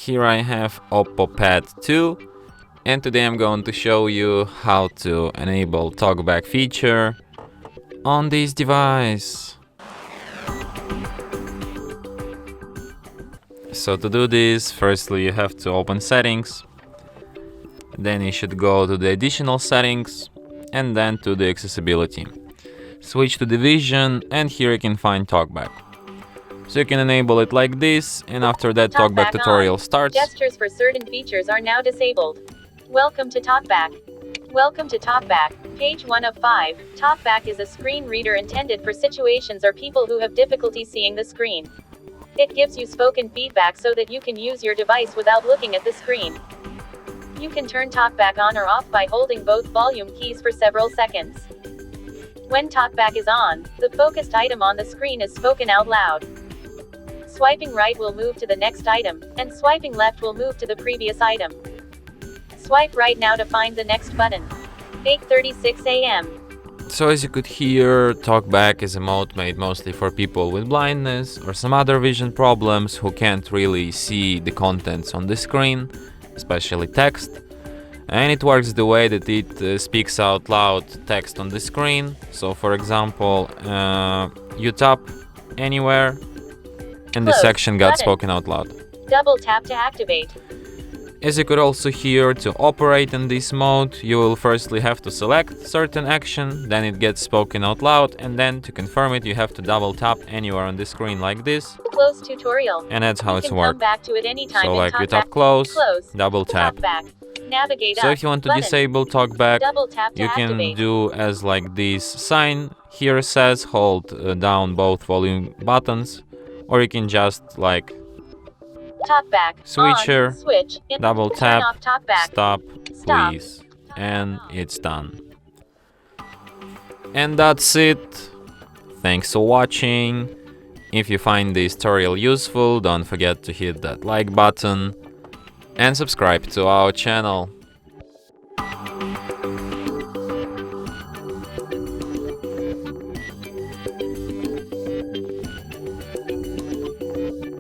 Here I have OPPO Pad 2, and today I'm going to show you how to enable Talkback feature on this device. So to do this, firstly you have to open settings, then you should go to the additional settings and then to the accessibility. Switch to the vision and here you can find Talkback. So you can enable it like this, and after that Talkback tutorial starts. Gestures for certain features are now disabled. Welcome to Talkback. Welcome to Talkback. Page 1 of 5. Talkback is a screen reader intended for situations or people who have difficulty seeing the screen. It gives you spoken feedback so that you can use your device without looking at the screen. You can turn Talkback on or off by holding both volume keys for several seconds. When Talkback is on, the focused item on the screen is spoken out loud. Swiping right will move to the next item, and swiping left will move to the previous item. Swipe right now to find the next button. 8:36 a.m. So as you could hear, Talkback is a mode made mostly for people with blindness or some other vision problems who can't really see the contents on the screen, especially text. And it works the way that it speaks out loud text on the screen. So for example, you tap anywhere and the section got spoken out loud. Double tap to activate. As you could also hear, to operate in this mode, you will firstly have to select certain action, then it gets spoken out loud, and then to confirm it you have to double tap anywhere on the screen like this. Close tutorial. And that's how it's Come works. back to it anytime. So like you tap close, double tap. Talkback. Navigate So up, if you want to button. disable Talkback, Double tap to you can activate. do as like this sign here says, hold down both volume buttons, or you can just like Talkback. switcher, on, switch, double turn tap, off Talkback. stop, please, and it's done. And that's it. Thanks for watching. If you find this tutorial useful, don't forget to hit that like button and subscribe to our channel.